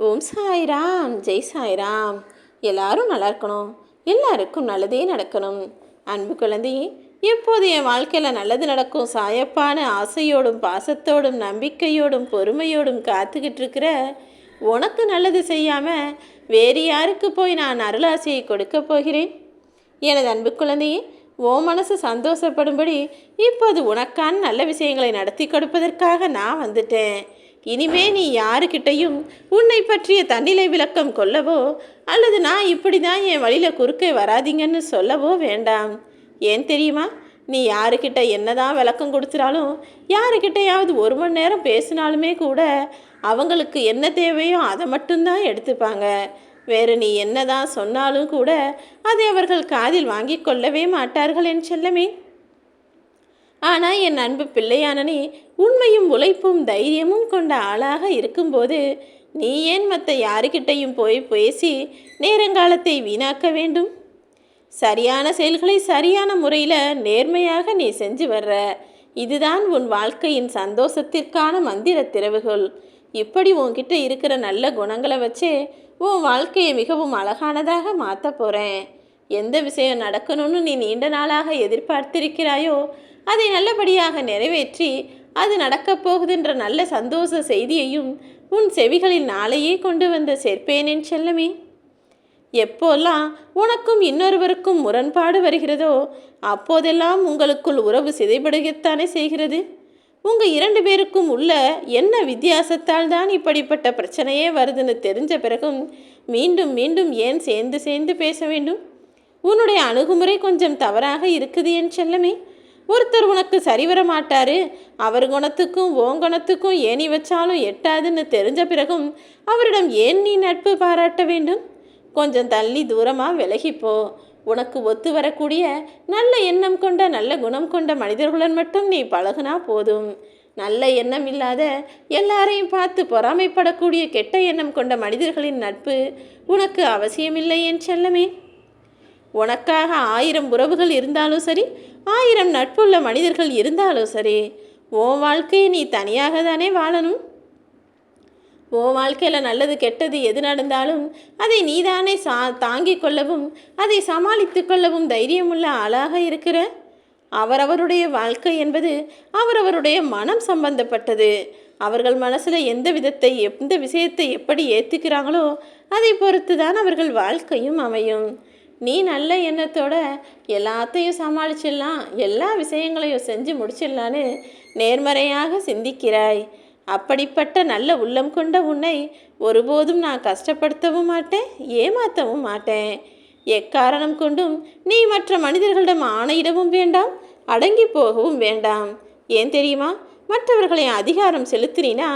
ஓம் சாய்ராம், ஜெய் சாய்ராம். எல்லாரும் நல்லா இருக்கணும், எல்லாருக்கும் நல்லதே நடக்கணும். அன்பு குழந்தையே, எப்போது என் வாழ்க்கையில் நல்லது நடக்கும் சாயப்பான ஆசையோடும் பாசத்தோடும் நம்பிக்கையோடும் பொறுமையோடும் காத்துக்கிட்டு இருக்கிற உனக்கு நல்லது செய்யாமல் வேறு யாருக்கு போய் நான் அருளாசையை கொடுக்க போகிறேன்? எனது அன்பு குழந்தையே, ஓ மனசு சந்தோஷப்படும்படி இப்போது உனக்கான நல்ல விஷயங்களை நடத்தி கொடுப்பதற்காக நான் வந்துட்டேன். இனிமே நீ யாருக்கிட்டையும் உன்னை பற்றிய தன்னிலை விளக்கம் கொள்ளவோ அல்லது நான் இப்படி தான் என் வழியில் குறுக்கே வராதிங்கன்னு சொல்லவோ வேண்டாம். ஏன் தெரியுமா? நீ யாருக்கிட்ட என்னதான் விளக்கம் கொடுத்துறாலும், யாருக்கிட்டையாவது ஒரு மணி நேரம் பேசினாலுமே கூட அவங்களுக்கு என்ன தேவையோ அதை மட்டும்தான் எடுத்துப்பாங்க. வேறு நீ என்னதான் சொன்னாலும் கூட அதை அவர்கள் காதில் வாங்கி கொள்ளவே மாட்டார்கள் என் செல்லமே. ஆனால் என் அன்பு பிள்ளையான நீ உண்மையும் உழைப்பும் தைரியமும் கொண்ட ஆளாக இருக்கும்போது நீ ஏன் மற்ற யாருக்கிட்டையும் போய் பேசி நேரங்காலத்தை வீணாக்க வேண்டும்? சரியான செயல்களை சரியான முறையில் நேர்மையாக நீ செஞ்சு வர்ற. இதுதான் உன் வாழ்க்கையின் சந்தோஷத்திற்கான மந்திர திறவுகோல். இப்படி உன்கிட்ட இருக்கிற நல்ல குணங்களை வச்சே உன் வாழ்க்கையை மிகவும் அழகானதாக மாற்ற போகிறேன். எந்த விஷயம் நடக்கணும்னு நீ நீண்ட நாளாக எதிர்பார்த்திருக்கிறாயோ அதை நல்லபடியாக நிறைவேற்றி அது நடக்கப் போகுதுன்ற நல்ல சந்தோஷ செய்தியையும் உன் செவிகளில் நாளையே கொண்டு வந்து சேர்ப்பேனேன் செல்லமே. எப்போல்லாம் உனக்கும் இன்னொருவருக்கும் முரண்பாடு வருகிறதோ அப்போதெல்லாம் உங்களுக்குள் உறவு சிதைபடுகத்தானே செய்கிறது. உங்கள் 2 பேருக்கும் உள்ள என்ன வித்தியாசத்தால் தான் இப்படிப்பட்ட பிரச்சனையே வருதுன்னு தெரிஞ்ச பிறகும் மீண்டும் மீண்டும் ஏன் சேர்ந்து பேச வேண்டும்? உன்னுடைய அணுகுமுறை கொஞ்சம் தவறாக இருக்குது என் செல்லமே. ஒருத்தர் உனக்கு சரிவர மாட்டாரு, அவர் குணத்துக்கும் ஓன் குணத்துக்கும் ஏணி வச்சாலும் எட்டாதுன்னு தெரிஞ்ச பிறகும் அவரிடம் ஏன் நீ நட்பு பாராட்ட வேண்டும்? கொஞ்சம் தள்ளி தூரமாக விலகிப்போ. உனக்கு ஒத்து வரக்கூடிய நல்ல எண்ணம் கொண்ட நல்ல குணம் கொண்ட மனிதர்களுடன் மட்டும் நீ பழகுனா போதும். நல்ல எண்ணம் இல்லாத எல்லாரையும் பார்த்து பொறாமைப்படக்கூடிய கெட்ட எண்ணம் கொண்ட மனிதர்களின் நட்பு உனக்கு அவசியமில்லை என் செல்லமே. உனக்காக 1000 உறவுகள் இருந்தாலும் சரி, 1000 நட்புள்ள மனிதர்கள் இருந்தாலும் சரி, உன் வாழ்க்கையை நீ தனியாக தானே வாழணும். உன் வாழ்க்கையில் நல்லது கெட்டது எது நடந்தாலும் அதை நீதானே தாங்கிக் கொள்ளவும் அதை சமாளித்து கொள்ளவும் தைரியமுள்ள ஆளாக இருக்கிற. அவரவருடைய வாழ்க்கை என்பது அவரவருடைய மனம் சம்பந்தப்பட்டது. அவர்கள் மனசில் எந்த விஷயத்தை எப்படி ஏற்றுக்கிறாங்களோ அதை பொறுத்து தான் அவர்கள் வாழ்க்கையும் அமையும். நீ நல்ல எண்ணத்தோட எல்லாத்தையும் சமாளிச்சிடலாம், எல்லா விஷயங்களையும் செஞ்சு முடிச்சிடலான்னு நேர்மறையாக சிந்திக்கிறாய். அப்படிப்பட்ட நல்ல உள்ளம் கொண்ட உன்னை ஒருபோதும் நான் கஷ்டப்படுத்தவும் மாட்டேன், ஏமாற்றவும் மாட்டேன். எக்காரணம் கொண்டும் நீ மற்ற மனிதர்களிடம் ஆணையிடவும் வேண்டாம், அடங்கி போகவும் வேண்டாம். ஏன் தெரியுமா? மற்றவர்களை அதிகாரம் செலுத்தினா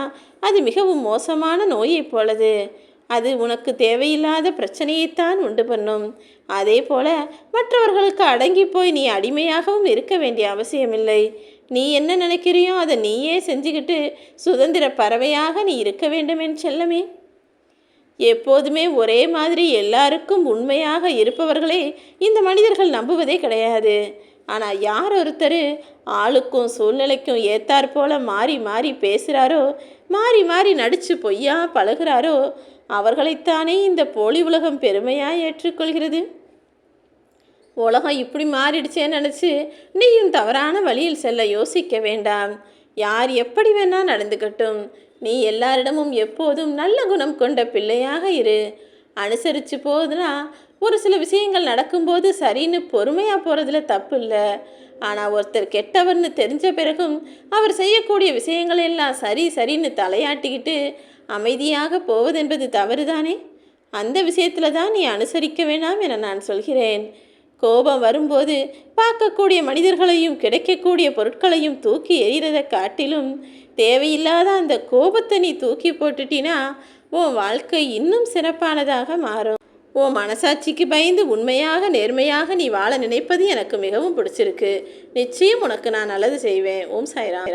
அது மிகவும் மோசமான நோயை போலது. அது உனக்கு தேவையில்லாத பிரச்சனையைத்தான் உண்டு பண்ணும். அதே போல மற்றவர்களுக்கு அடங்கி போய் நீ அடிமையாகவும் இருக்க வேண்டிய அவசியமில்லை. நீ என்ன நினைக்கிறியோ அதை நீயே செஞ்சுக்கிட்டு சுதந்திர பறவையாக நீ இருக்க வேண்டும் என் செல்லமே. எப்போதுமே ஒரே மாதிரி எல்லாருக்கும் உண்மையாக இருப்பவர்களே இந்த மனிதர்கள் நம்புவதே கிடையாது. ஆனால் யார் ஒருத்தர் ஆளுக்கும் சூழ்நிலைக்கும் ஏத்தாற் போல மாறி மாறி பேசுகிறாரோ, மாறி மாறி நடித்து பொய்யா பழகிறாரோ அவர்களைத்தானே இந்த போலி உலகம் பெருமையாக ஏற்றுக்கொள்கிறது. உலகம் இப்படி மாறிடுச்சேன்னு நினச்சி நீயும் தவறான வழியில் செல்ல யோசிக்க வேண்டாம். யார் எப்படி வேணால் நடந்துக்கட்டும், நீ எல்லாரிடமும் எப்போதும் நல்ல குணம் கொண்ட பிள்ளையாக இரு. அனுசரித்து போகுதுன்னா ஒரு சில விஷயங்கள் நடக்கும்போது சரின்னு பொறுமையாக போகிறதுல தப்பு இல்லை. ஆனால் ஒருத்தர் கெட்டவர்னு தெரிஞ்ச பிறகும் அவர் செய்யக்கூடிய விஷயங்களெல்லாம் சரின்னு தலையாட்டிக்கிட்டு அமைதியாக போவதென்பது தவறுதானே. அந்த விஷயத்தில் தான் நீ அனுசரிக்க வேண்டாம் என நான் சொல்கிறேன். கோபம் வரும்போது பார்க்கக்கூடிய மனிதர்களையும் கிடைக்கக்கூடிய பொருட்களையும் தூக்கி எறிகிறதை காட்டிலும் தேவையில்லாத அந்த கோபத்தை நீ தூக்கி போட்டுட்டினா உன் வாழ்க்கை இன்னும் சிறப்பானதாக மாறும். உன் மனசாட்சிக்கு பயந்து உண்மையாக நேர்மையாக நீ வாழ நினைப்பது எனக்கு மிகவும் பிடிச்சிருக்கு. நிச்சயம் உனக்கு நான் நல்லது செய்வேன். ஓம் சாய்ராம்.